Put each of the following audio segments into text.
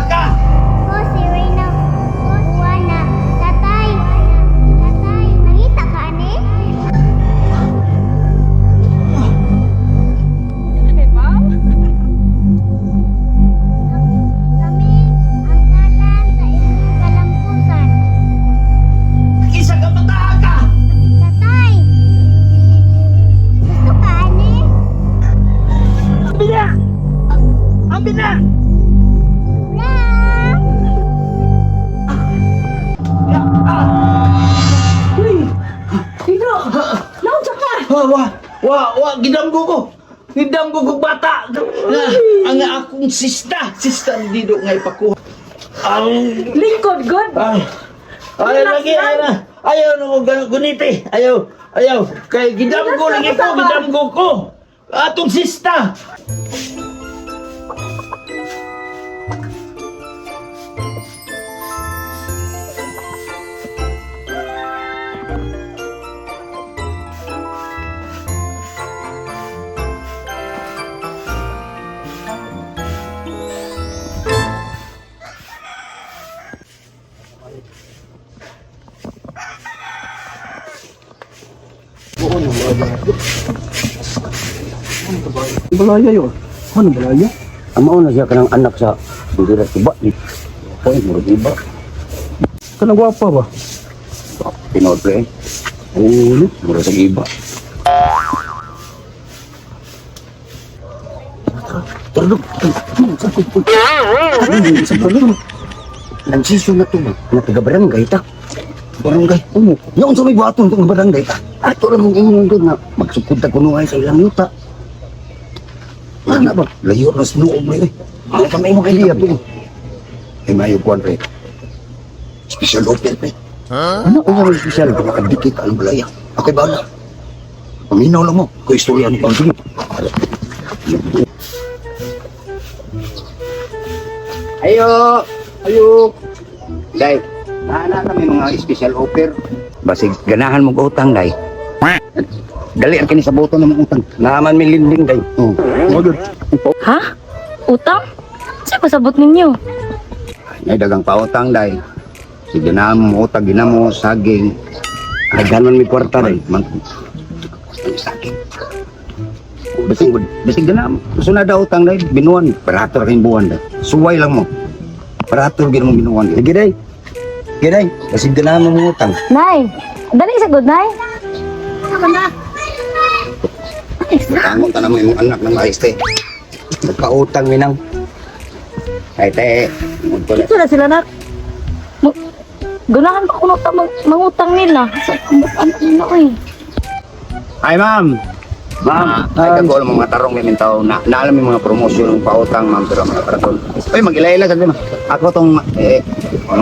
ka? Ko si Reyna. Juana. Tatay. Tatay, nakita ka ani? Kami ang dalan sa imong kalampusan. Isa ka bata ka! Tatay. Gusto ka ani? Bina! Ang bina! Ra. Tino! Naunsa ka? Gidamgo ko! Gidamgo ko bata! Ang akong sista dito nga ipakuha. Ang... Lingkod, good! Ayaw lagi, ayaw na! Ayaw na mo guniti! Ayaw! Kay gidamgo lagi ko, gidamgo ko! Atong sista! Balaya yun. Ano balaya? Ang mauna siya kanang anak sa bundira iba. Poy, murag iba. Kanang gwapa ba? Pinodre. Ulo, murag sa iba. Tardok. Sa balong. Nagsisyo na to ba? Na taga-barangay ta. Barangay. Yung sa may buhaton itong barangay ta. Ato lang mong ingon doon na magsukod na kunuhay sa ilang yuta. Mana ba? Layo na sinuog mo eh. Ano ka may mga idea to? Ay mayo kuwan pre. Special offer pre. Ano ang mga special? Nakadikit ka ang balaya. Ako'y bahala. Paminaw lang mo. Kung istorya ni Pang. Sige. Ayo! Ayo! Day, naana kami mga special offer. Basig ganahan mong utang, Day. Dali ang kini sa boto ng mga utang. Naman may linding, Day. Modod. Ha? Utang? Saan pasabot ninyo? Ay dagang pautang, Day. Si ganahan mong utang, ginamo, saging. Ay ganon may kwarta, Day. Saging. Basig ganahan. Gusto na daw utang, Day. Binuan. Parator kayong buwan, Day. Suway lang mo. Parator ginong binuan. Sige, Day. Sige, Day. Basig ganahan mong utang. Nay! Dali sa good, Nay! Ano ka na? Tangon ka naman yung anak ng maayos, te. Nagpautang, minang. Ay, te. Ito na sila na. Gunahan pa kuno ta mangutang nila. Sa anak nila ko eh. Ay, ma'am. Ma'am, ay kagol mga tarong may mintaw na naalam yung mga promosyon ng pautang, ma'am, pero mga karatol. Ay, mag-ila-ila sabi, ma'am. Ako tong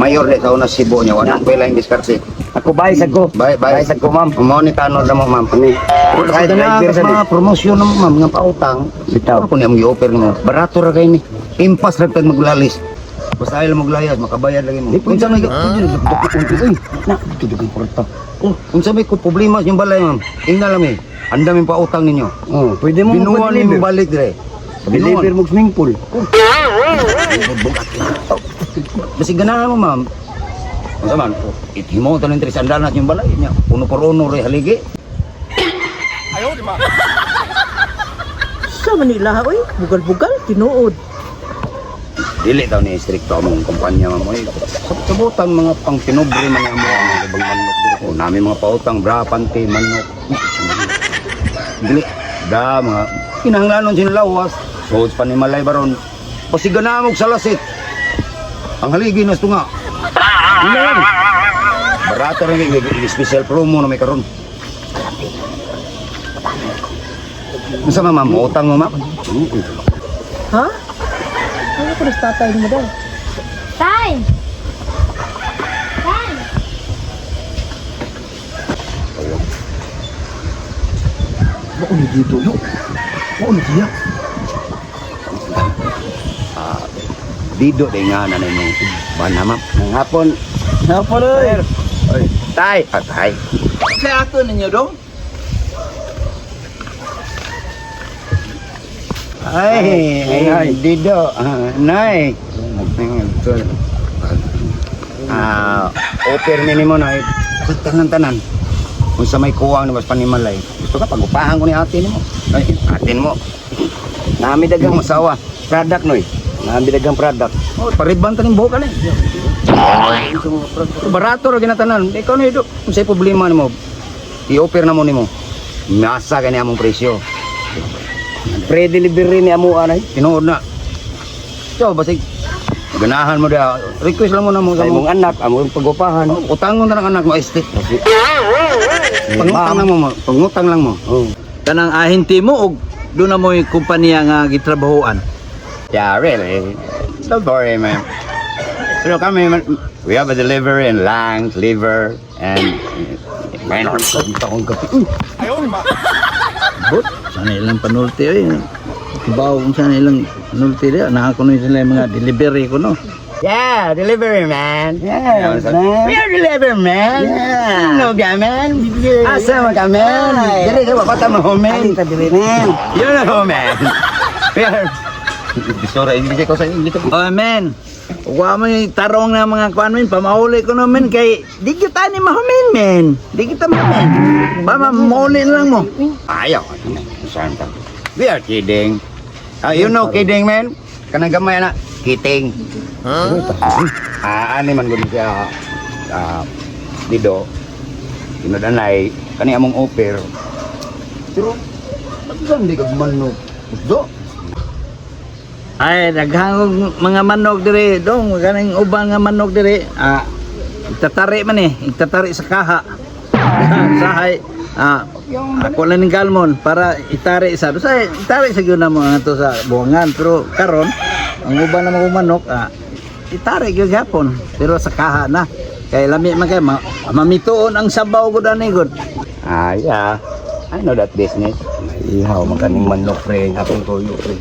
mayor de sa una Cebu niya, wala ko ilang diskarte. Ako bayisag ko. Bayisag ko, ma'am. Mo ni tanod na mo, ma'am. Kahit na mga promosyon ng ma'am ng pautang, bitaw ko niya mong i-offer mo. Barato ra kay ni. Impas ra tag maglalis. Basta ayaw maglayad, makabayad lagi mo. Kung sa may kung sa may problema yung balay, ma'am. Ingna lang eh. Ang daming pautang ninyo. Oh, pwede mo binuwan mo balik dire. Deliver mo swimming pool. Basi ganahan mo, ma'am. Unsa man? Itimo to ng 300 na yung balay niya. Uno por uno re haligi. Ayaw, di ba? Sa Manila, oy. Bugal-bugal, tinuod. Dili daw ni stricto among kumpanya, ma'am. Sabutan mga pang pinobre man ang mga ibang manok dito. Nami mga pautang, bra, panty, manok. Dili. Da, mga kinahanglanon sila lawas. Sood pa ni Malay Baron. Pasiganamog sa lasit. Ang haligi na ito nga. Hindi lang. Barato rin yung special promo na may karon. Masama, ma'am? Utang mo, ma'am? Ha? Ano ko rin tatay mo daw? Tay. Tay. Bako ni dito, yo. Bako ni tiyak. Dido day nga na mo. Ba na, ma'am? Ng hapon. Hapon, oy! Tay! Tay! Sa ato ninyo, dong? Ay, Dido. Nay. Offer minimo na tanan-tanan. Kung sa may kuwang na mas panimalay. Gusto ka pagupahan ko ni atin mo. Ay, atin mo. Nami dagang masawa. Product noy. Nami dagang product. Oh, pariban taning buhok ani. Barato ra ginatanan. Ikaw na ito. Kung sa'y problema mo, i-offer na mo nimo. Masa ka niya among presyo. Pre-delivery ni amo anay. Tinuod na. So, basig ganahan mo da. Request lang mo na mo sa imong anak, among pagupahan. Utangon na ng anak mo estate. Pangutang lang mo, pangutang lang mo. Oh. Kanang ahinti mo o doon na mo yung kumpanya nga gitrabahoan? Yeah, really. Don't worry, man. Pero kami, we have a delivery in lungs, liver, and minor. Akong kape. Uy! But, sana ilang panulti eh. Kibaw kung sana ilang panulti eh. Nakakunoy sila yung mga delivery ko, no? Yeah, delivery, man. Yeah, man. We are delivery, man. Yeah. No, man. Asa mo ka, man. Dali ka, wakata mo, man. Yun na, man. We are... Sorry, hindi ko sa inyo. Oh, men. Huwag mo yung tarong na mga kuan men. Pamahuli ko naman kay... Di kita ni mahumin, men. Di kita mahumin. Pamahuli lang mo. Ayaw. Santa. We are kidding. You know kidding, man? Kanang gamay na. Kidding. Ani man gud siya dido. Tinodanay kani among offer. Pero pagkan di kag manok. Do. Ay, daghang mga manok dire. Dong, kanang ubang nga manok dire. Itatari man eh. Itatari sa kaha. Sahay. Ako lang ng galmon para itari isa. Say, itari sa gyud na mo ato sa buwangan. Pero karon ang uban na mga manok, itari gyud gapon. Pero sa kaha na. Kay lami man kay mamituon ang sabaw gud ani gud. Yeah. I know that business. Ihaw man kaning manok pre, hapon toyo pre.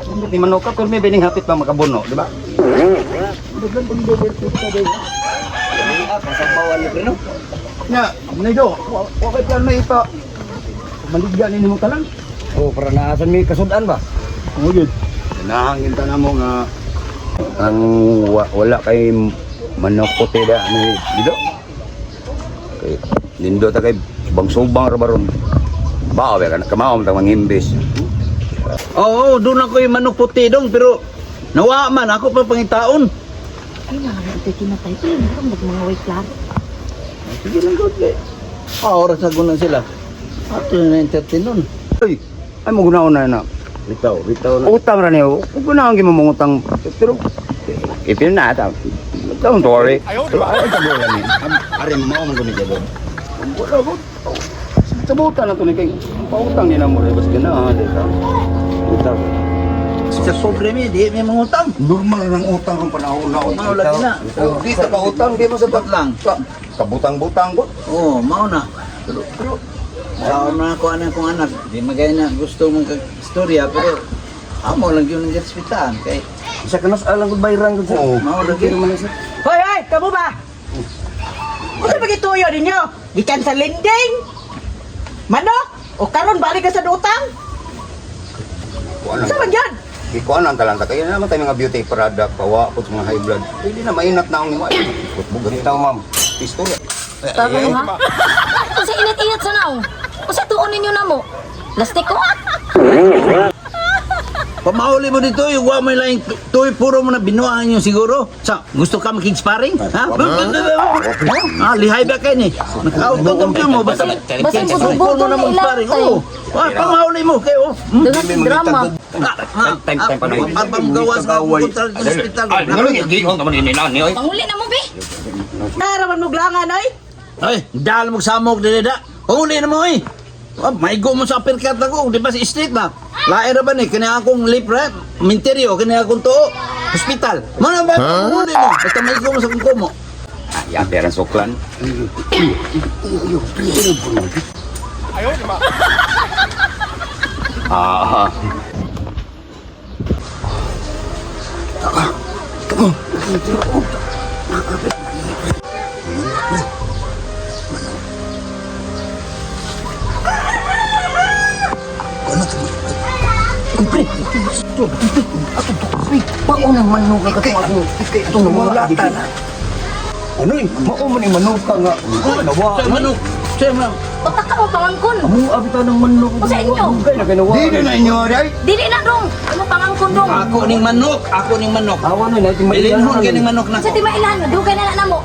Hindi manok ka pero may bining hapit pa makabuno, di ba? Kasabawan ni no. Nya, nido, okay plan na ito. Maligyan ni mo talang. Oh, para naasan mi kasudan ba? Oo, yun. Nahangin ta namo nga ang wala kay manok puti da ni dido. Kay lindo ta kay bang-subang ra baron. Bawa ka kamaom ta mangimbis. Oo, doon ako yung manok puti dong pero nawa man ako pa pangitaon. Ay, nakakita kinatay ko. Hindi ko mga white lang. Sige lang gud kay. Oras na gunan sila. Ato na entertain nun. Ay, ay mo gunaon na. Bitaw na. Utang ra niyo. Ug gunaon gi mo mangutang pero ipin na ta. Don't worry. Pero ay ta bola ni. Are mo man guni jabo. Wala ko. Sabutan na to ni kay pautang ni na mo bas ganahan ta. Utang. Sa problema di may mangutang. Normal lang utang ang panahon na Mao lagi na. Di ta pa utang, di mo sa Sabat lang. kabutang-butang ko. Oo, mao na. Pero sao na ako anak kong anak. Di magay na gusto mong istorya pero amo lang yun ang gaspitaan kay Isa ka nas alang gud bayrang gud sa. mao lagi. Hoy, hoy! Kamu ba? Ano ba gituyo ninyo? Gikan sa lending? Manok? O karon balik ka sa utang? Sa man yan? Ikuan ang talanta kaya naman tayo mga beauty product pawa po sa mga high blood. Hindi na mainat na ang nimo. Bugod taw ma'am. Istorya. Tago ha? Kasi init-init sa naong. Kasi tuon ninyo na mo. Lastik ko. Pamahuli mo dito, yung wa mo lang tuy puro mo na binuhaan yung siguro. Sa gusto ka makig-sparring? Ha? Lihay ba kayo ni? Nakautot mo basta Basta susubo mo na mag-sparring. Oo. Pamahuli mo kayo. Dengan drama. Time pa na yun. Paggawas ka pupunta sa hospital. Panguli na mo, be. Naraman mo glangan, ay? Ay, dahil mo samog dito. Panguli na mo eh. Maigo mo sa uppercut ako, di ba si street na? Lain na ba ni? Kanya akong lip rep, minteryo, kanya akong tuo, hospital. Mana ba? Panguli mo. Basta maigo mo sa kungko mo. Ya peran soklan. Paunang manok ka katong ako. Itong namulata na. Ano eh? Mauman yung manok ka nga. Nawa. Sa manok. Sa manok. Baka ka mo pangangkon. Amo abita ng manok. O sa inyo? Kaya na kinawa. Di na inyo, day. Dili na dong. Ano pangangkon dong? Ako ning manok. Ako ning manok. Awan na natin Bilinhon ka ning manok na. Sa timailan mo, dugay na na mo.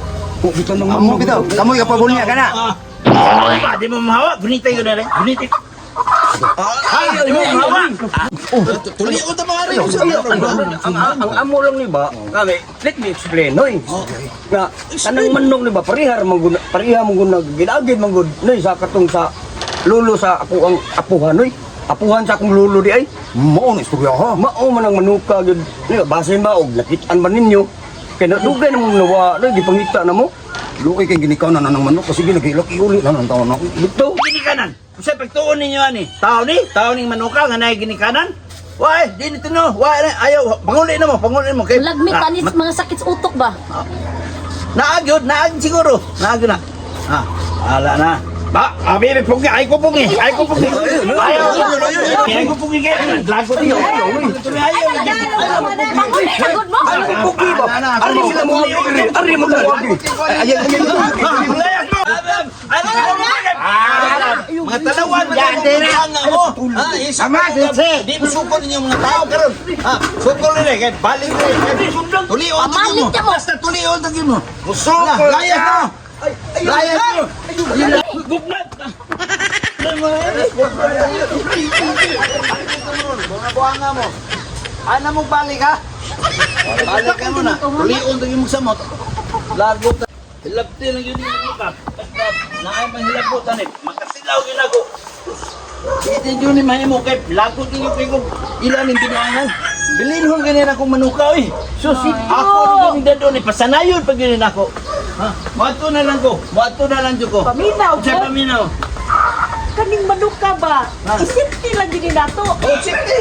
Bita ng manok. Amo bitaw. Kamoy ka pabulya ka na. Ah, di mo mahawa. Gunita yun na rin. Gunita. Ay, di mo mahawa. Tuloy ako ta mga rin. Ang amo lang ni ba, kami, let me explain, noy. Nga, kanang manok ni ba, parihar mong guna, ginagid mong guna, noy, sa katong sa lulo sa ako ang apuhan, noy. Apuhan sa akong lulo di ay. Mao na istorya ha. Mao man ang manuka, yun. Basin ba, og nakitaan ba ninyo? Kaya dugay na mong nawa, noy, gipangita na mo. Lukay kay ginikaw na ng manok, kasi ginagilak iuli na ng taon ako. Bito. Ginikanan. Kasi pagtuon ninyo ani. Tao ni. Tao ning manuka nga naay ginikanan. Why? Di nito no. Why? Ayaw. Panguli na mo. Panguli mo. Kay, Lagmit panis mga sakit sa utok ba? Naagyod. Naag siguro. Naagyod na. Ha. Ala na. Ba, abi pugi. Ay ko pugi. Ay ko pugi. Ayaw. Ay ko pugi kay. Lagot niyo. Ayaw. Panguli, sagod mo. Pugi ba? Ari sila mo. Ari mo ka. Ayaw mo. Layas mo. Mga tanawan yan, dere ang mo. Sama, di mo sukol ninyo mga tao karon. Sukol rin kay balik rin. Tulion tagin mo. Basta tulion tagin mo. Sukol. Layas mo. Layas mo. Guglat. Mga buhanga mo. Ana mo balik ha. Balik ka mo na. Tulion tagin mo sa mo. Lago ka. Hilabti lang yun yung mga naay mahilabutan eh. Makasilaw yun ako. Hindi yun yung mahimo kay lagot yun yung kong ilan yung binuangan. Bilinhon ganyan akong manukaw eh. Susi, ako rin yung dadon eh. Pasanayon pag yun ako. Ha? Wato na lang ko. Wato na lang ko. Paminaw Siya ko. paminaw. Kaning manok ka ba? Isipti lang din nato. Oh, sige.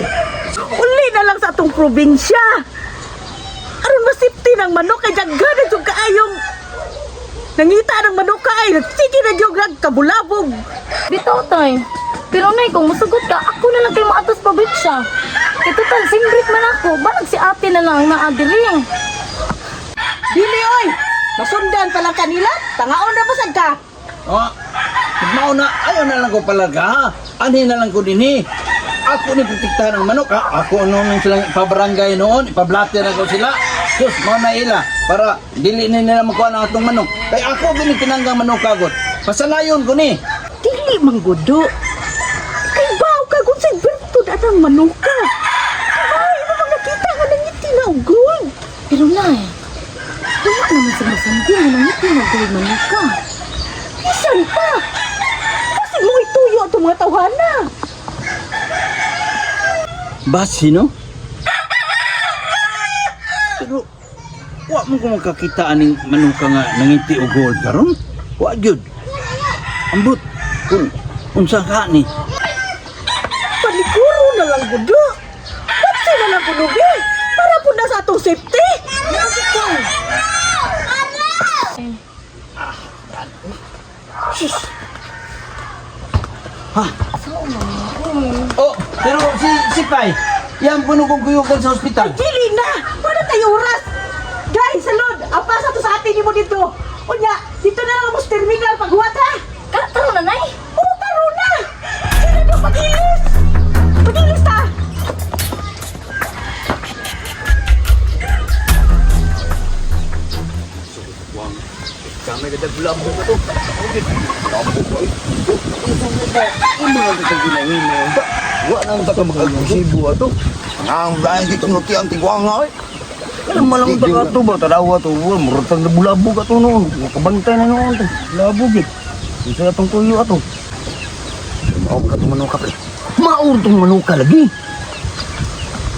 Uli na lang sa atong probinsya. Aron masipti ng manok kay daghan yung kaayong nangita ng manok ka ay sige na yung kabulabog. Bitaw tay. Pero nay, kung musugot ka, ako na lang kayo maatos probinsya. Kaya total, simbrit man ako. Balag si ate na lang na adiling. Dili oy, masundan pa lang kanila. Tangaon na basag ka. Oh, mauna, ayaw na lang ko palaga ha. Ani na lang ko din eh. Ako ni protektahan ng manok ha. Ako nung silang ipabarangay noon, ipablatter ako sila. Sus, mo na ila para dili na nila makuha ng atong manok. Kaya ako gini tinanggang manok kagot. Pasanayon ko ni. Dili manggudo. Kay baw ka kung sa bertud anang manok ka. Ay, ano mga nakita nga nangiti na ugol. Pero nay, wala naman sa masandi mo nang ito na gawin manok ka. Isan pa. Kasi mo ituyo itong mga tawhana. Basi no? Pero wa mo ko makakita aning manok ka nga nangiti og gold karon. Wa gyud. Ambot kun unsa ka ni? Panikuro na lang gudo. Ba't na lang gunubi? Para po na sa atong safety. Oh, pero si Pai, yan puno kong kuyukan sa ospital. Dili na! Wala tayo oras! Guys, salod! Apasa to sa atin mo dito! Unya, dito na lang mo sa terminal paghuwat ha! Kataro na nay. Oo, taro na! Sino na pagilis? Pagilis ta! Kami kada bulabo ko to. Bulabo ko. Ano ang tatagilangin mo? Wa nang taka mag-agsibo ato. Ang dahil dito nuti ang tigwang nga. Ano malang taka to ba tadawa to? Murutang na bulabo ka to noon. Kabantay na noon to. Bulabo gid. Isa atong tuyo ato. Maog ka to manuka pre. Maog tong manuka lagi.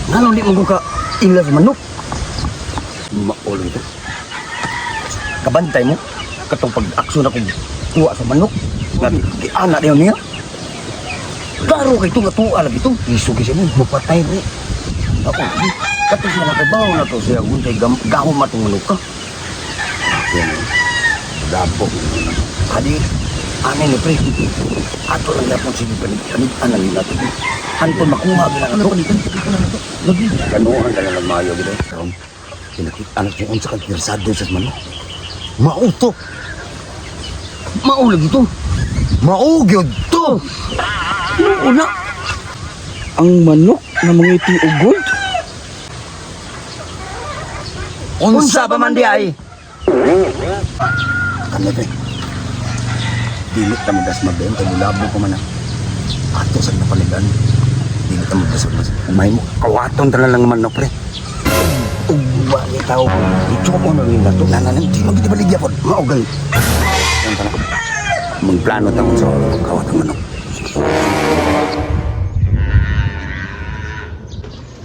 Ngano di mo ka ilas manok? Maol ito. Kabantay mo katong pag-aksyon ako tuwa sa manok nga anak dayon niya klaro kay tunga tuwa lagi to iso kay siya mo mapatay rin ako katong siya nakabaw na to siya unsay gahom matong manok ka yan dapo kadi Ano ni pre? Ato lang na po sige panig anang nila to. Anton makuha gila na to. Lagi kanuhan ka lang mayo gid karon. Kinakit anak niyo unsa ka interesado sa man. Mauto. Mao lagi to. Mao gyud to. Una, ang manok na mangiti ugod. Unsa ba man di ay? Kami pre. Dili ta madas magdayon kay bulabo ko man na. Ato sa napaligan. Dili ta madas mas. Umay mo kawaton ta lang manok pre. Ugwa ni tao. Ito ko na rin dato. Nanan di magdibaligya pod. Maugal. Yan ta na. Magplano ta mo sa kawatang manok.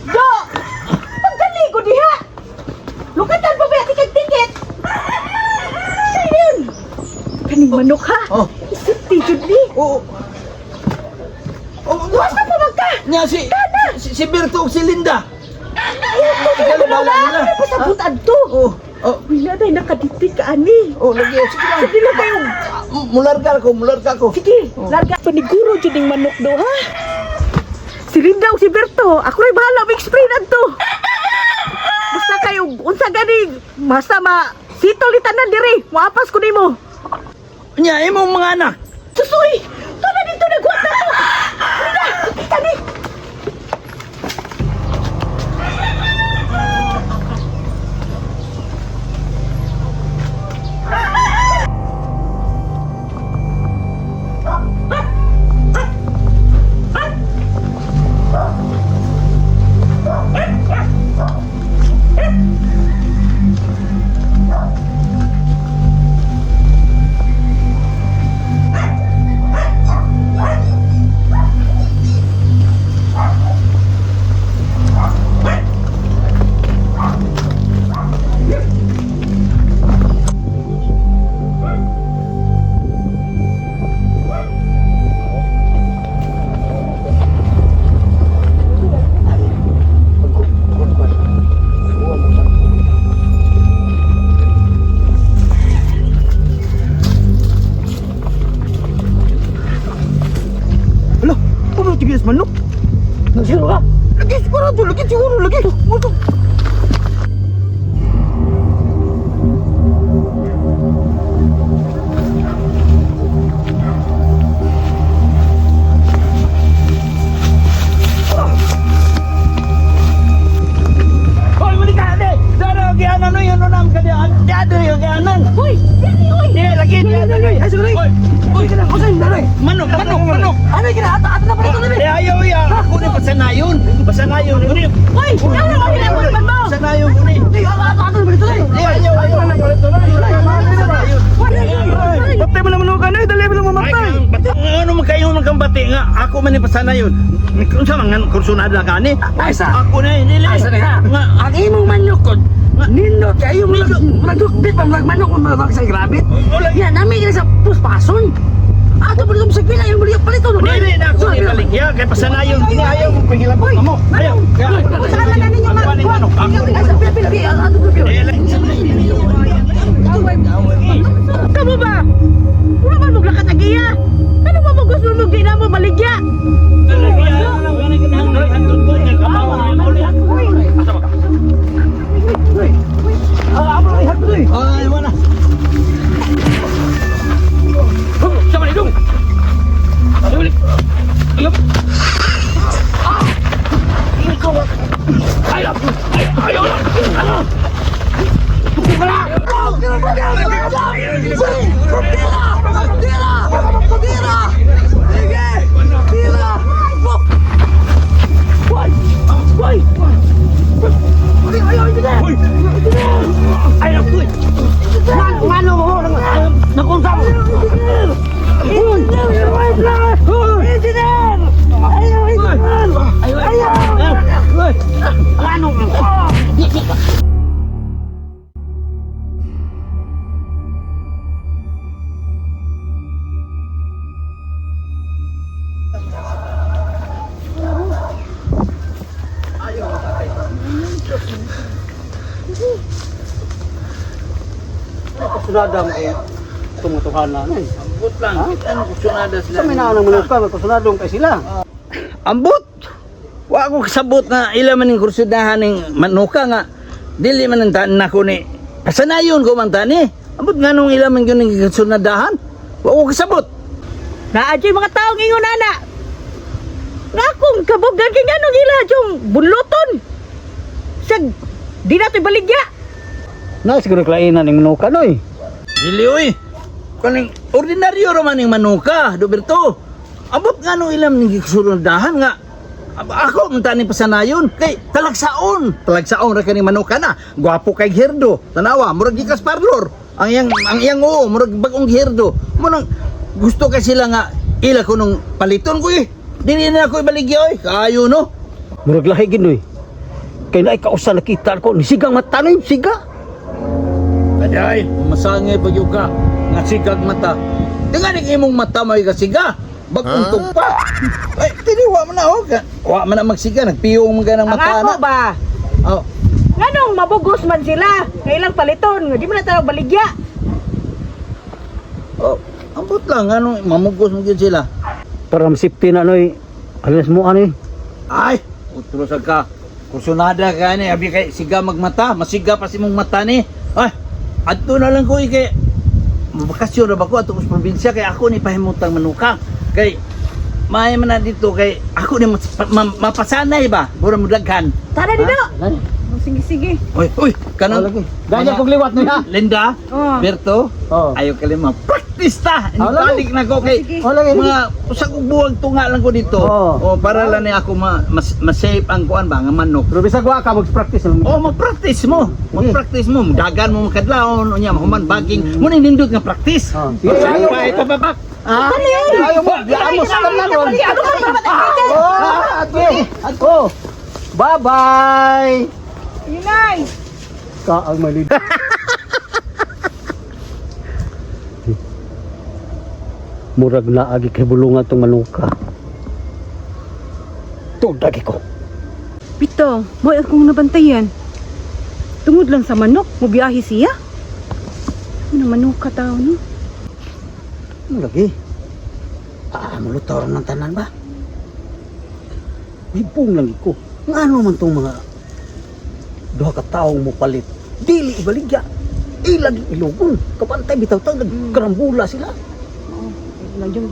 Do! Pagdali ko diha! Lukatan pa ba tiket-tiket? Sayun! Kaning manok ha? Oh. Isipti jud ni. Oo. Wasa pa magka! Nya si Berto ug si Linda. Ikaw na wala. Ano pa sa butad to? Oh. Oh, Wala na nakadipit ka ani. oh lagi sige lang. Sige lang kayo. Mularga ko. Sige, larga. Paniguro jud ning manok do ha? Si Linda ug si Berto, ako rin bahala mag-spray na to. Basta kayo, unsa gani, masama, sitol itanan diri, maapas ko nimo. Nya imong mga anak. Susoy! Tala dito nagwat na to! Linda, kita ni! Hala, ano tigis manok? Nagsiro ka? Lagi sigurado, lagi. Muto. Hoy, muli ka ade. Daro gianan no yun nam ka diyan. Diado yo gianan. Hoy, di lagi. Ay sorry. Hoy, kana ko sa daroy. Manok. Ano gina ata na pala to ni? Ayaw ya. Ako ni pasanayon. Uni. Hoy, ikaw na kami lang mo! Pasanayon uni. Ata na pala to ni! Ayaw na pala to. Patay mo naman ka na, dali mo lang mamatay. Ano man kayo man kang bati nga, ako man ni pasanayon. Kung sa mga kursunada ka ni, ako na dili. Nga, Ang imong manukod, nindot kayo magdukbit pa manok mo sa grabit. Yan, namin kina sa puspason. Ato pa dito sa pila yung balik palito. dili na ako ni baligya kay pasanayon kini ayaw mo pagilap mo. Ayaw. Saan na ninyo manok? Kamu ba? Wala man mo lakat agiya. Ano ba mo gusto mo gina mo baligya? Ay, wala. Sama ni dong. Sudah ada tumutukan na. Ambot lang. Ano kusunada sila? Sa may naanang manuka, may kusunadong kay sila. Ambot. Wa ako kasabot na ila man ning kursudahan ning manuka nga. Dili man ang taan nako ni. Kasanayon ko man tani. Ambot nganong ila man gyud ning kursudahan. Wa ako kasabot. Naadyo mga taong ingon ana. Nga akong kabugdan kay nganong ila yung bunloton. Sag di na to'y baligya. Na siguro klainan ng manuka noy. Dili oy. Kaning ordinaryo ra man ning manuka, Doberto. Ambot nganong ila man ning kursudahan nga. Ako man tani pasanayon kay talagsaon ra kani manuka na. Gwapo kay Gerdo. Tanawa, murag gikas parlor. Ang iyang oo, murag bagong Gerdo. Munang gusto kay sila nga ila ko nung paliton ko eh. Dili na ako ibaligya oy. Kaayo no. Murag lahi ginoy. Kay naay kausa nakita ko ni sigang mata noy, siga. Aday, masangay pa yung ka. Nga sigag mata. Tingnan ang imong mata may kasiga. Bagong tugpa. Ay, tiniwa mo na oh. Wa man na magsiga. Nagpiyong mga ng Ang mata ako na. ba? Oh. Nganong mabugos man sila. Kailang paliton. Di mo na tayo baligya. Oh. Ambot lang. Ano, mamugos mo yun sila. Para masipti na noy. Alas mo ani. Ay, utro sa ka. Kursunada ka ni. Abi kay siga magmata. Masiga pa si mong mata ni. Ay, adto na lang ko kay mabakasyon na ba ko ato sa probinsya kay ako ni pahimutang manuka. Kay may man na dito kay ako ni mapasanay ba? Bura mo daghan. Tara dito. Sige, sige. Uy, kanang Dahil kog liwat noy ha. Linda, Oh. Berto, Oh. ayaw ka lima. Practice ta! Oh, lagi. Balik na ko kay Sige. Oh, lagi. mga usag ug buwag tunga lang ko dito. Oh. Para lang ni ako ma-save ang kuan ba nga manok. Pero bisag wa ka mag-practice. Mag-practice mo. Mag-practice mo. Dagan mo makadlaon unya mahuman baging. Mo ni nindot nga practice. Oh. Ayaw pa ito babak. Ah, ayaw mo. Amos ka na ron. Ano ka mamatay? Oh. Bye-bye. Inay. Ka ang malid. Murag na agi kay bulungan tong manuka. Tudagi ko. Pito, boy akong nabantayan. Tungod lang sa manok, mubiyahe siya. Ano manok ka tao no? Ano lagi? Mulutaw ng tanan ba? Hipong lang ko. Ngano man tong mga duha ka taong mo palit. Dili ibaligya. Ilag ilugon. Kapantay bitaw tang nagkarambula sila. Yung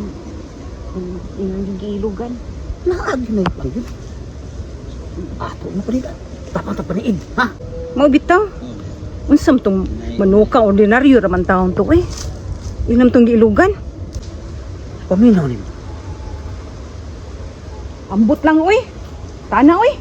gilugan. Naagi na lang yun. Ato na palitan. Tapang paniid, ha? Mau bitaw. Unsam tong manuka ordinaryo raman taon to eh. Inam tong gilugan. Paminaw nimo. Ambot lang oy. Tana oy.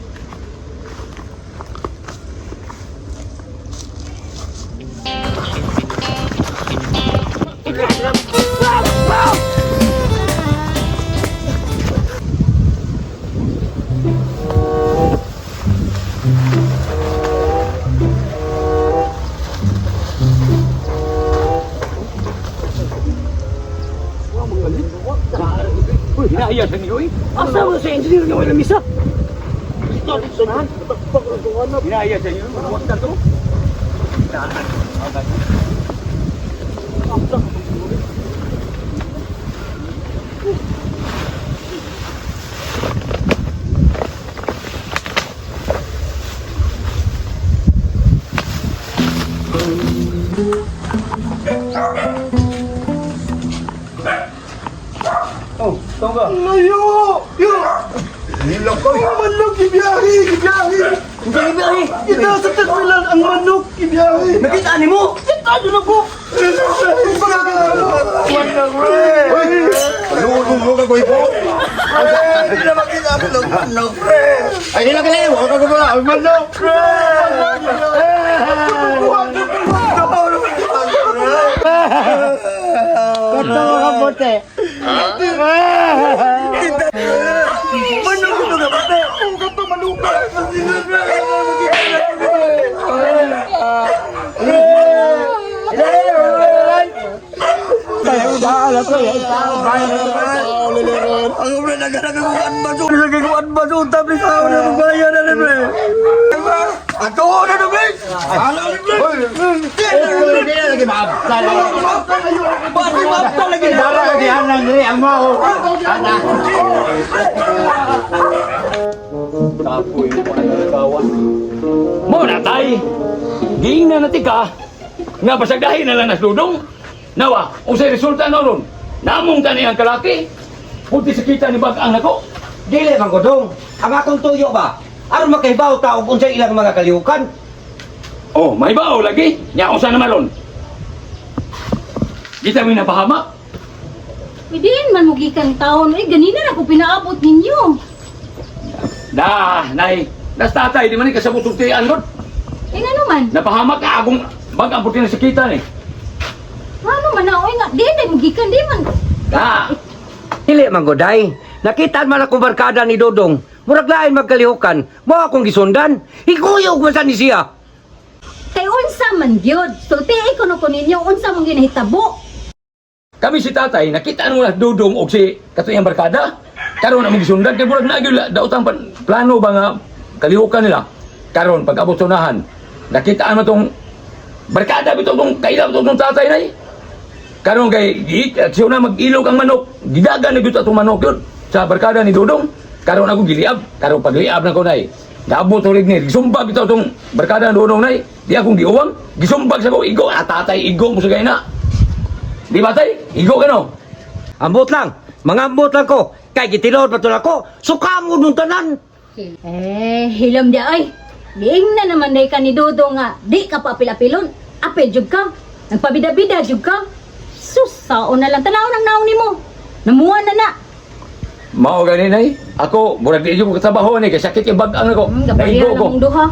Hinahiyas ang iyo eh. Asa mo sa engineer nga wala misa? Hinahiyas ang iyo. Huwag na to. Oh, tunggu. Layo! Yo! Hilak ko! Ang manok, ibiyahe! Ibiyahe! Hindi ibiyahe. Kita sa tagpilan ang manok, ibiyahe! Nakita ni mo. Kita na po. Manok, pre! Palulong mo ka ko ipo! Hindi na makita ang manok, pre! Ay, nila ka lang. Huwag ka ba? Ang manok. Kata mga bote. Manok ito ka, pre! Ang gato manuka! Ang pre, nagkakaguan ba? Nagkakaguan ba? Tapi sa ako na magbayan na, pre! Ato na na, Blake! Alam ni Blake! Hindi na lagi maabtal. Bakit mapta lagi na? Dara lagi hanang diri ang mo ako. Mo na tay. Giingnan na tika. Nga pasagahin na lang nas dudong. Nawa, usay resulta na ron. Namong tani ang kalaki. Puti sa kita ni Bagang nako. Dili man ko dong. Ang akong tuyo ba? Aron makahibaw ta og unsay ilang mga kalihukan. Oh, may bao lagi. Nya usa na malon. Kita mi napahamak. Pwedeen man mugikan taon. Eh, ganina na ko pinaabot ninyo. Dah, nay. Das tatay di man ni kasabot ug tiyan ron. Eh, nga naman. Napahamak ka agong bagang puti na sa kita ni. Ano man na, oy nga. Di na mugikan, di man. Ah, Dili man goday. Nakita man ako barkada ni Dodong. Murag lain magkalihukan. Mo akong gisundan. Higuyog man sa ni siya. Kay unsa man gyud. So tiay ko ninyo unsa mong ginahitabo. kami si tatay nakita ano na dudong og si katuyang barkada. Karon na gisundan kay murag na gyud daotang plano ba nga kalihukan nila. Karon pag abot sunahan, nakita mo tong barkada bitaw tong kaila tong tatay nay. Karon kay siya na mag-ilog ang manok. Gidagan na gyud atong manok yun sa barkada ni Dudong. Karon ako giliab. Karon pagliab na ko nay. Naabot ulit ni. Gisumbag bitaw tong barkada ni Dudong nay. Di akong giuwang. Gisumbag sa ko igo. Tatay igo mo sa kay na. Di ba tay? Igo ka no? Ambot lang. Mangambot lang ko. Kay gitinod pa ako. Sukamod nung tanan. Eh, hilam di ay. Diing na naman day ka ni Dodo nga. Di ka pa pilapilon. Apel jud ka. Nagpabida-bida jud ka. Sus, saon na lang. Tanaw ng naon ni mo. Namuha na na. Mao gani nay. Ako murag di jud ko trabaho ni kay sakit yung bag-ang ako. Gaparihan Naigo ko. ng duha.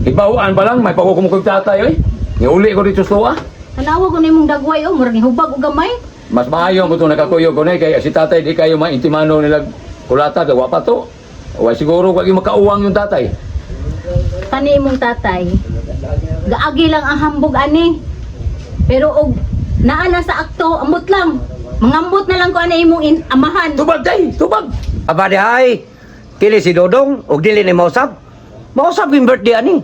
Ibawaan pa lang may pakukumukog tatay oy. Niuli ko dito sa tuwa. Tanawa ko na imong dagway o. Murag ni hubag o gamay. Mas maayo mo itong nakakuyog ko na kaya si tatay di kayo maintimano nila kulata gawa pa to. O siguro wag yung makauwang yung tatay. Kani imong tatay. Gaagi lang ang hambog ani. Pero og naana sa akto, ambot lang. Mangambot na lang ko ana imong amahan. Tubag tay, tubag. Aba di ay. Kili si Dodong. Og dili ni mausap. Mausap yung birthday ani.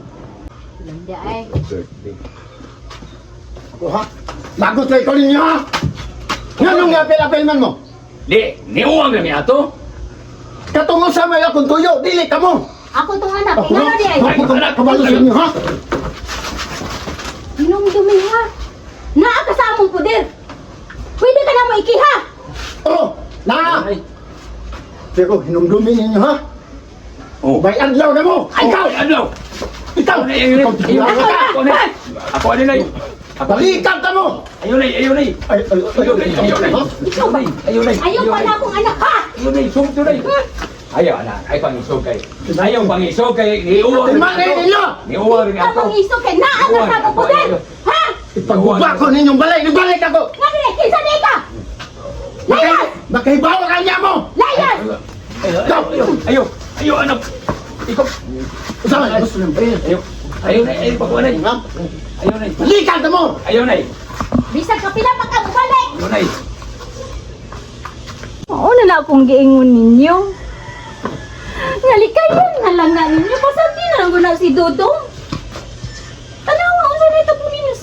Di ay. Bago tayo ko ninyo ha. Nganong nga apel-apel man mo? Di, niuwang na niya to. Katungo sa may akong tuyo, dili ka mo. Ako tong anak, Ako ingano di ay. Ako kabalo sa inyo ha. Inong dumi ha. Naa ka sa among poder. Pwede ka na mo ikiha. Oh, na. Pero hinumdumi ninyo ha. Oh. May adlaw na mo. Ay, ikaw! Ano? Ikaw. Ako ano na Balikan ka mo. Ayun na, ayun na. Ayun na. Ayaw pa na akong anak ha. Ayun na, sumto na. Ayaw, anak. Ay, pangisog kay. Ayaw, pangisog kay. Niuwang rin Timangin ako. ninyo. Niuwang rin Ikaw ako. ang iso kay naa ka sa among poder. Ha? Ipagbuba ko ninyong balay. Nibalik ako. Nga dire, kinsa di ka? Layas! Makahibawa ka niya mo. Layas! Ayaw, ayaw, anak. Ikaw. Usama, gusto nyo ba yun? Ayaw na, ayaw, pagkuhan na. Ayaw na. Balikan ka mo. Ayaw na. Bisag kapila pa ka balik. Ayaw na. Oo na akong giingon ninyo. Ngalikayan na lang nga ninyo. Pasati na lang ko na si Dodong. Tanawa ko sa nito po ninyo.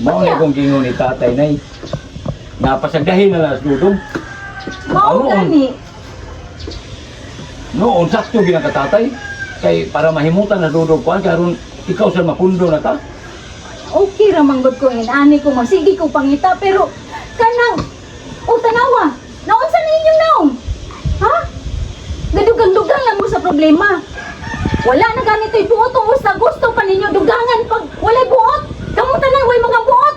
Mao na kong gingon ni tatay nay. Napasagdahin na lang sa dudong. Mao gani. Noon, sakto ginakatatay. Kay para mahimutan na dudong kuhan, karon ikaw sa mapundo na ta. Okay ra manggod ko ani ko magsige ko pangita pero kanang o tanawa. Naunsa ninyo naong? Ha? Gadugang-dugang lang mo sa problema. Wala na ganito'y buot o sa gusto pa ninyo dugangan pag walay buot. Kamu tanan way mga buot.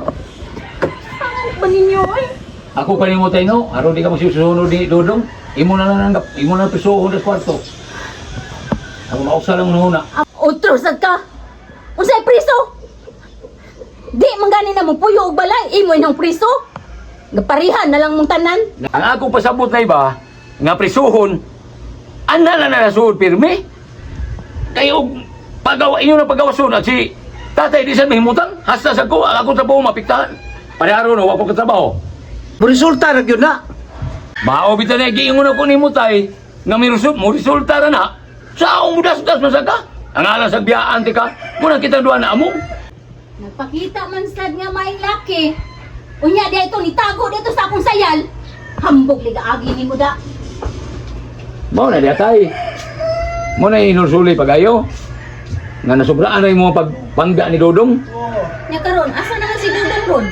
Sangan ba ninyo ay? Ako kalimutay no, aron di ka magsusunod di dudong. Imo na lang imo na pisohon sa kwarto. Ako mausa lang nuna. Otro sad ka. Unsay priso? Di man gani na mo puyo og balay imo inang priso. Gaparihan na lang mong tanan. Ang akong pasabot na iba, nga prisuhon, ana na nasuod pirmi. Kayo, pagawa, inyo na pagawason at si tatay di sa mahimutan, hasta sa ko, ako sa po mapiktahan. Pareharo na, wako katrabaho. Resulta na yun na. Mao bitan na giingon ako ni Mutay nga may mo resulta ra na. Saong mudas-das masaka? Ang alang sa biyaan ti ka, muna kita duha na among. Nagpakita man sad nga may laki. Unya di ito nitago dito sa akong sayal. Hambog liga agi ni mo da. Mao na diya tay. Mo na inusuli pagayo. Nga nasubraan na yung mga pagpangga ni Dodong. Nya karon asa na si Dudong ron?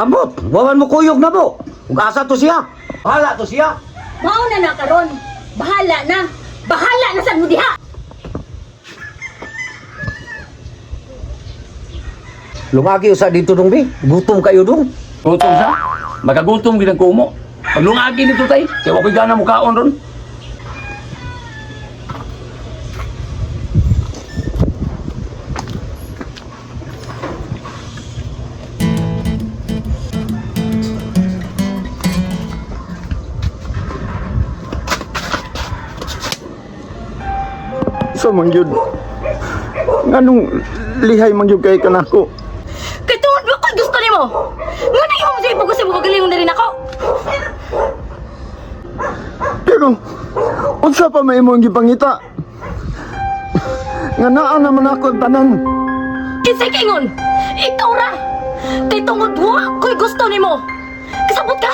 Ambot, wawan mo kuyog na mo. Kung asa to siya. Bahala to siya. Mao na karon. Bahala na. Bahala na sad mo diha. Lumagi usa dito dong bi. Gutom kayo dong. Gutom sa? Magagutom ginang kumo. Paglungagi nito tay, kaya wako'y gana mo kaon ron. Sa mangyud. Nganong lihay mangyud kay kanako? Kay tuod ba ko'y gusto nimo? Nga na yung sa ipo mo kagaling na rin ako. Pero unsa pa may imong gipangita? Nga naa naman ako ang tanan. Kinsay kingon? Ikaw ra. Kay tungod wa ko'y gusto nimo. Kasabot ka.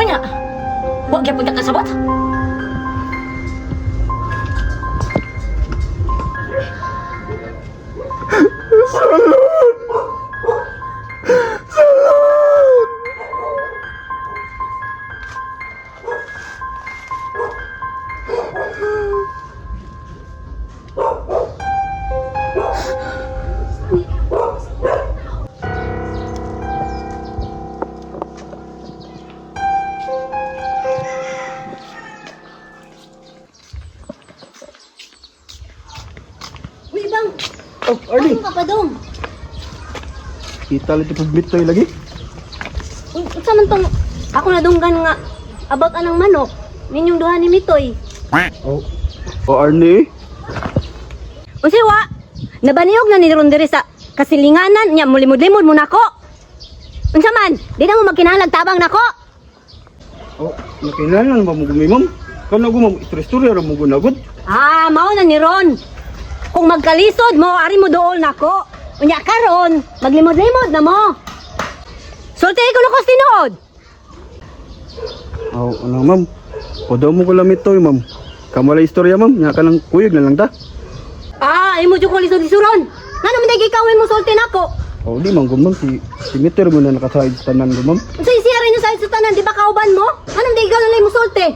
Unya. Wa gyapon ka kasabot. Salud! Salud! Uy bang, Oh, Arlie, ano ka pa dong? kita lang ito pagbitoy lagi. Unsa man tong ako na dunggan nga about anang manok ninyong duha ni Mitoy. Oh, Arlie. Unsa wa? Nabaniog na ni ron diri sa kasilinganan nya mulimod-limod mo nako. Unsa man? Di na mo magkinahalag tabang nako. Oh, nakilala na ba mo gumimam? Kano gumam istorya ra mo gunagod? Ah, mao na ni ron. Kung magkalisod mo, ari mo dool nako. Unya karon, maglimod-limod na mo. Sultay ko na ko tinuod. Oh, ano ma'am? Podaw mo ko lamit to, ma'am. Kamala istorya, ma'am. Nya ka lang kuyog na lang ta. Ah, imo jud ko lisod isuron. Ngano man dagi kawin mo sulti nako? Oh, di man gumam si Meter mo na nakasahid sa tanan gumam. Unsa siya rin sa tanan di ba kauban mo? Ngano man dagi galay mo sulti?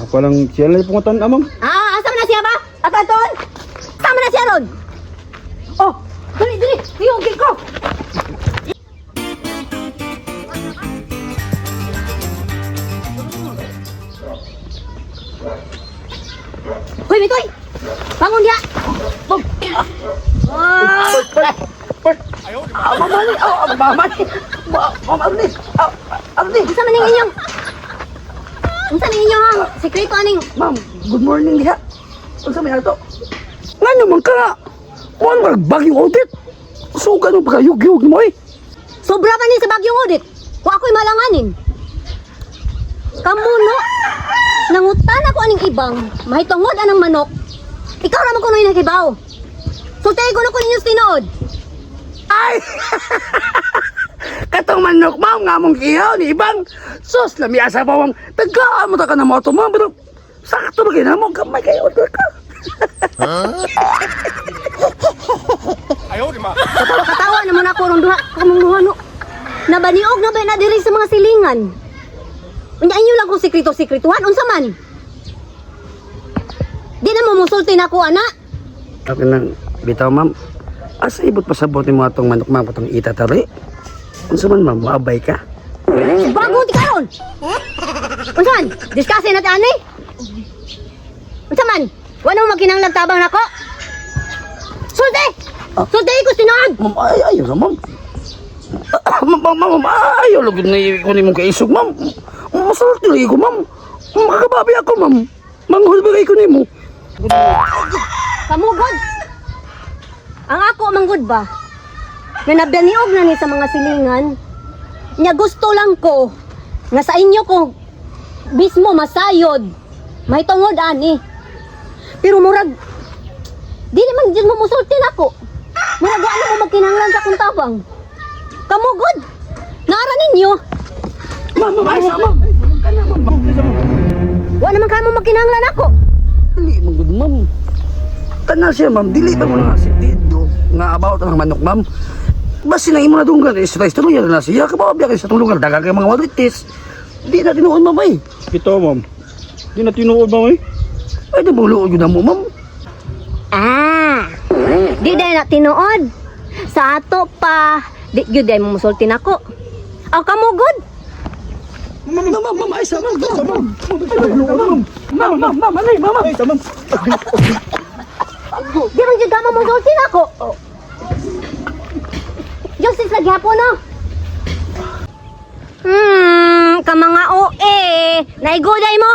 Ako lang siya lang pungatan, ma'am. Ah, asa man na siya ba? Aton? Sama na siya ron. Oh, dali dali, tiyog ko. Hoy, Mitoy! Bangun dia! Bom! Unsa man ning inyong? Unsa ning inyong sekreto aning? Ma'am, good morning diha. Unsa may ato? Ngano man ka? Kuan mag bagyong audit. Sugan mo pagayug-yug mo eh. Sobra ka ni sa bagyong audit. Wa ako'y malanganin. Kamuno, nangutan ako aning ibang, mahitungod anang manok. Ikaw naman ko nung nakibaw. Sultay ko na ko ninyo tinood. Ay! Katong manok ma'am nga mong ihaw ni ibang. Sus, lamiasa pa ma'am. Tagkaan mo ta ka na mo ito ma'am. Pero sakto ba kayo na mo? Gamay kayo order ka. Katawa naman ako rong duha, kamong duha no. Nabaniog na ba na diri sa mga silingan? Unya inyo lang kung sekreto-sekretuhan, unsa man? Di na mo musulti na ko, ana. Okay lang, bitaw ma'am. Asa ibot pasabot ni mo atong manok ma'am katong itatari? Unsa man ma'am, maabay ka? Bago ti karon. Unsa man? Discuss natin ani? Unsa man? Wala mo magkinanglag tabang nako? Sulti! Sulti ko tinood. Ma'am, ayaw na ma'am. Ma'am, ayaw lugod na ikon imong kaisog ma'am. Masulti lagi ko ma'am. Makakababi ako ma'am. Manghulbigay ko nimo. Kamugod. Ang ako manggod ba? Na nabaniog na ni sa mga silingan. Nya gusto lang ko nga sa inyo ko mismo masayod. May tungod ani. Pero murag dili man jud mo musulti nako. Murag wa na mo magkinahanglan sa akong tabang. Kamo good. Nara ninyo. Ma'am, ay sa ma'am. Wa naman kamo magkinahanglan ako. Dili man gud ma'am. Kana siya ma'am, dili ba mo na sentido nga about ang manok ma'am. Basi na imo na dunggan stress tuloy na siya kababiya kay sa tulungan dagang kay mga walitis. Di na tinuod ma'am ay. Ito, ma'am. Di na tinuod, ma'am, eh. Ay di bulo gyud na mo ma'am. Ah. Di dai na tinuod. Sa ato pa, di gyud dai mo musulti nako. Aw kamo good. Ma'am, ay sa ma'am. Ma'am, ay ma'am. Ay, tamam. Di man jud kamo musulti nako. Justice lagi hapon no. Ka mga OA, naigoday mo?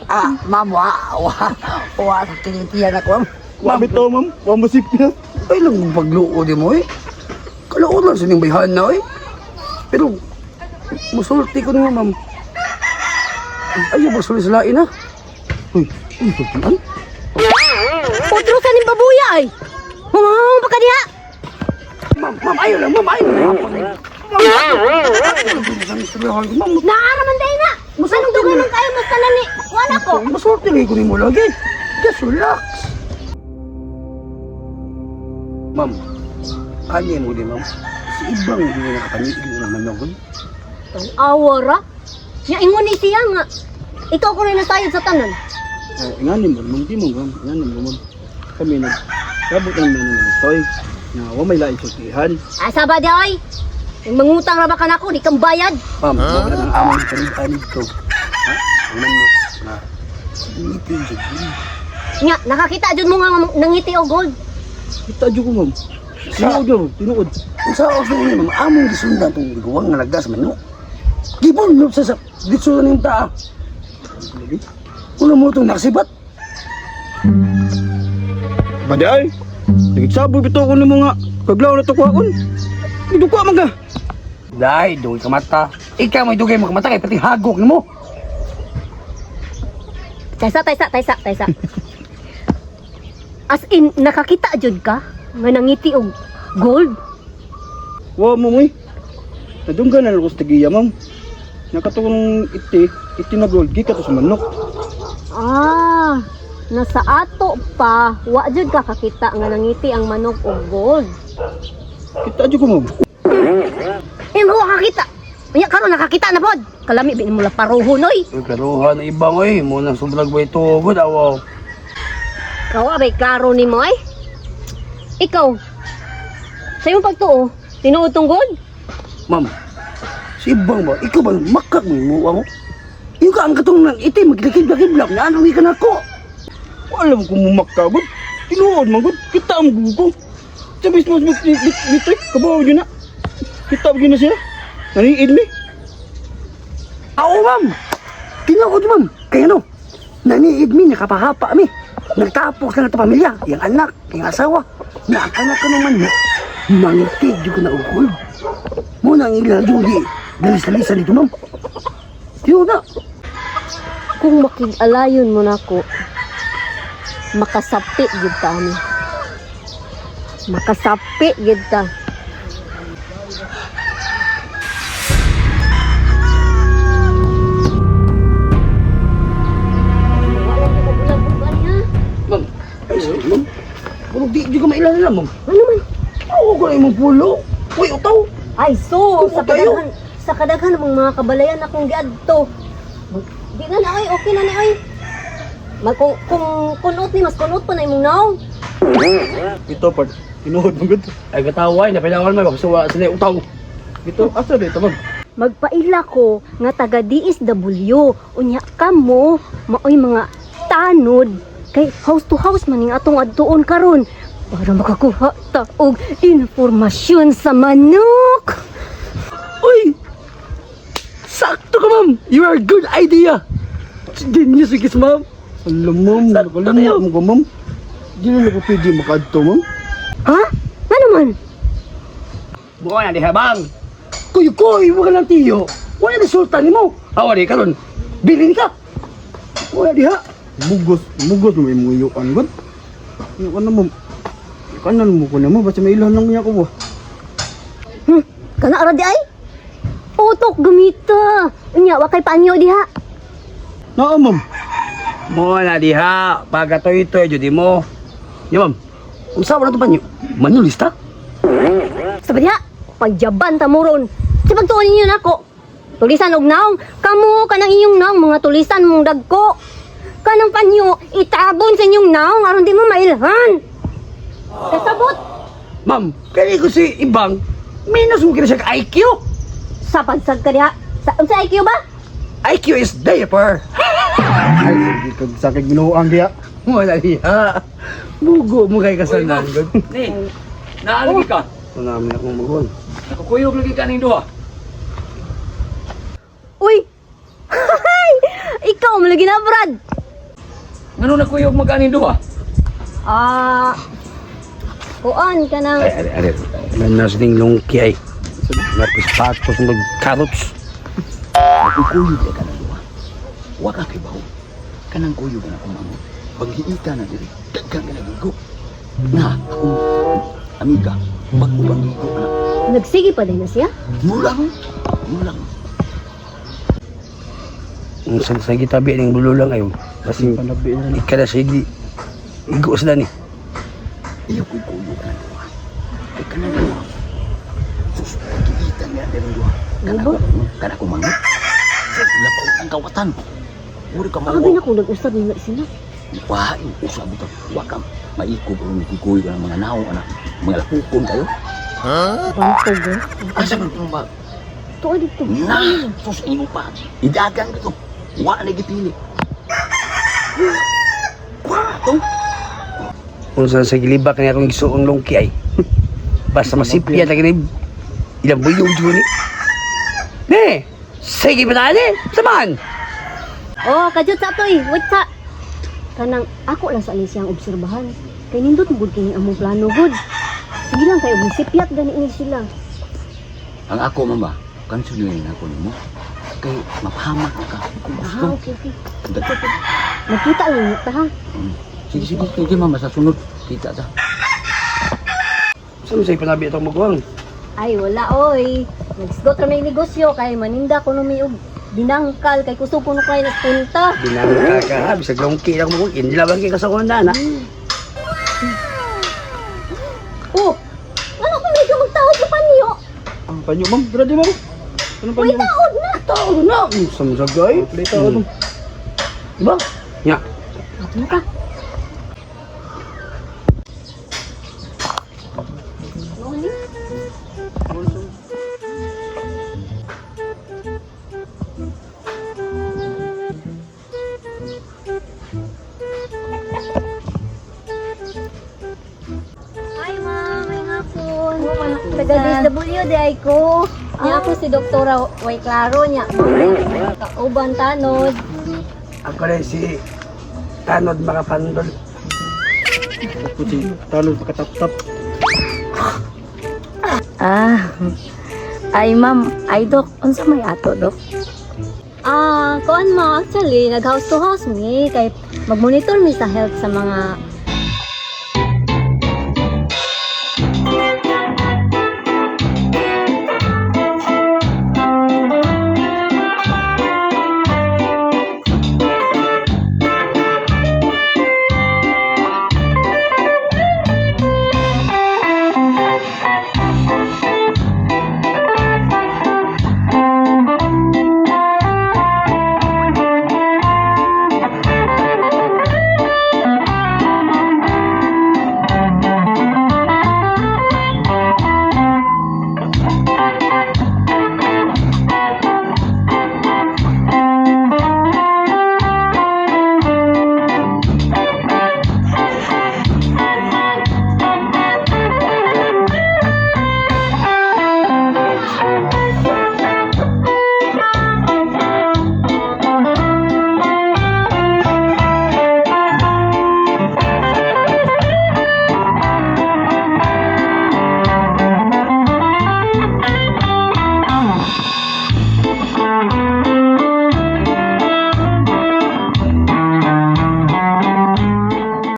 Ah, ma'am, wa tinitiyan ako ma'am. Ma'am, ito, ma'am. Ma'am, masip na. Ay lang pagluo di mo eh. Kalaon lang sining bayhan na eh. Pero, musulti ko nga ma'am. Ayaw ba sulit sa lain ha? Uy, sultian? Otro sa ning babuya ay. Humamang pa ka diha. Ma'am, ayaw lang, ma'am, ayaw lang. Ma'am, Naaraman day na. Anong dugay man kayo mo kanani? Wala ko. musulti rin ko ni mo lagi. Just relax. Ma'am, kanya mo din ma'am. Si ibang hindi na nakapanigil ng manogon. Awara. Nya ingon ni siya nga. Ikaw ko rin nasayod sa tanan. Nganim, ma'am. Di mo, ma'am. Nganim, ma'am. Kami nag... Kabot lang na naman. Toy. Na, wa may lain sultihan. Asa ba di ay? Mangutang ra ba ka nako di kang bayad? Ma'am, wala nang amang kanig ko. Ha? Ang manok na itin dyan. Nya nakakita jud mo nga nangiti og gold. Kita dyan ko, ma'am. Tinuod yun, tinuod. Kung sa ako sa ma'am, among gisundan itong gawang nga nagdas manok. Gibon, no, sa ditsunan yung taa. Una mo itong nakasibat. Badi ay. Nagigsabo bito ko mo nga. Kaglaw na to kuhaon. Idukwa man ka. Dahil, doon ka mata. Ikaw may dugay mo kamata kay pati hagok mo. Taysa. As in nakakita jud ka nga nangiti og gold. Wa mo mo eh. Nadunggan na ako sa tagiya, ma'am. Nakatukong iti na gold. Gika to sa manok. Ah, nasa ato pa, wa jud ka kakita nga nangiti ang manok og gold. Kita dyan ko, ma'am. Imo wa kakita. Unya karon nakakita na pod. Kalami bin mo la paruhon oy. Pero na ibang eh, mo nang sublag ba ito, good awaw. Kawa bay klaro nimo ay. Ikaw. Sa imong pagtuo, tinuod tong gold? Ma'am, si ibang ba, ikaw ba makak mo mo? Yung ka ang katong nang itim, magkikib-kib-lak, nga anong ikan ako. Alam ko mumakagod. Tinuod man gud. Kita mo gugo. Sa mismo dito kabaw yun na. Kita mo yun na siya. Naniid mi. Oo, ma'am. Tinuod, ma'am. Kaya no, naniid mi, nakapahapa mi. Nagtapos ka na ito pamilya, yung anak, yung asawa. Nakakanak ka naman mo. Mangitig yung ka na ukol. Muna ang ilang di dalis-dalisa dito, ma'am. Tiyo na. Kung makig-alayon mo nako, makasapi gid ta ani. Makasapi gid ta. Ma'am, ay sorry, ma'am. Pero di ka mailala, ma'am. Ano man? Oo, ko na yung pulo. Uy, utaw. Ay so, Kumo tayo. sa kadaghan ng mga kabalayan akong giadto. Di na na ay okay na ni ay. Kung kunot ni mas kunot pa na imong naong. Ito part. Tinuod man gud. Ay, kataway, napilangan mo, kapasuwa sila utaw. Ito asa dito, ma'am. Magpaila ko nga taga DSW. Unya ka mo, maoy mga tanod. Kay house to house maning atong adtuon karon para makakuha ta og informasyon sa manok. Uy! Sakto ka, ma'am. You are a good idea. Genius, ikis, ma'am. Alam, ma'am. Sakto Alam tayo. mo ko, ma'am. Di na ako pwede makadto, ma'am. Ha? Ano man? Bukan na di habang. Kuy, huwag ka lang tiyo. Wala resulta ni mo. Awa di karon. Bilin ka. Wala diha. Mugos mo yung iyukan gud. Iyukan na mo. Kanan mo ko na mo basta may ilan lang niya ko ba. Kana ara di ay? Utok gumita. Unya wa kay panyo diha. Naa ma'am. Mo na diha, pagatoy-toy jud mo. Ya ma'am. Unsa man to panyo? Manulista? Sabi diha, pagjaban ta moron. Sa pagtuon ninyo nako. Tulisan og naong, kamo kanang inyong naong mga tulisan mong dagko. Kanang panyo itabon sa inyong naong aron di mo mailhan. Kasabot Ma'am, kaya ko si Ibang, minus mo kina siya ka IQ. sa pagsag ka diha. Unsa IQ ba? IQ is diaper. Ay, sige kag sakit ginuang diha. Wala diha. Bugo mo kay kasanan. Ni, naalagi ka. Wala namin akong maguan. Nakukuyog lagi ka ning duha. Uy. Ikaw malagi na Brad. Ngano nakuyog maganing duha? Kuan ka nang Are, nanas ding lungki ay. Napis patos mag-carrots. Nakukuyog ka na duha. Wa ka kay baho. Kanang kuyog na ako mamo. Paghiita na diri, daghan ka nagigo. Na, ako, amiga, pag-ubangigo na. nagsige pa din na siya. Mulang. Ang sa gitabi ning bululang ayo. Kasi Panabi na. ikada sige. Igo sila ni. Iyo ko'y kuyog na duha. Kay kanang duha. Sus, paghiita niya diri duha. Kana ko mangot. Lapaw ang kawatan. Uri ka Abi mao. na ko nag-usab ni sila. Wah, usah betul. Wakam, maiko belum dikuy dengan mengenau anak mengelakukun kayo. Bantog ba? Asa bertumbak. Tuwa dito. Nah, sus ini pa. Idagang gitu. Wa na gipili. Wah, tuh. Kung saan sa gilibak niya akong gisuong lungki ay. Basta masipya lagi ni ilang buyong dito ni. Ne! Sige ba tayo? Samahan! Oh, kajut sa toy. Wait sa. Kanang ako lang sa alis siyang obserbahan. Kay nindot gud kini among plano gud. Sige lang kayo gisipyat gani ini sila. Ang ako mama, kan sunuin ako nimo. Kay mapahamak na ka. Kung gusto. Okay. Dagdag. Nakita lang niya ta ha. Sige mama sa sunod kita ta. Saan sa'yo panabi itong maguwang? Ay wala oy. Nagsgot kami negosyo kay maninda ko numi og dinangkal kay kusog ko no kay nagpunta. Binang ka ha, bisag lungki lang mo. Hindi lang kayo sa kunda na. Oh. Ano ko medyo magtawag sa panyo? Ang panyo ma'am, ready ma'am. Anong Uy, panyo ma'am? taod na. Tao na! Samsagay! Play tayo ma'am. Diba? Ya. Ato na ka. Hi, ma'am. May hapon. Taga-DSWD ay ko. Niya ako si Doktora Way Claro niya. Kauban tanod. Ako rin si Tanod Makapandol. Ako si Tanod makatap-tap. Ay ma'am, ay dok, unsa may ato dok? Kuan mo, actually, nag-house to house mi, kay mag-monitor mi sa health sa mga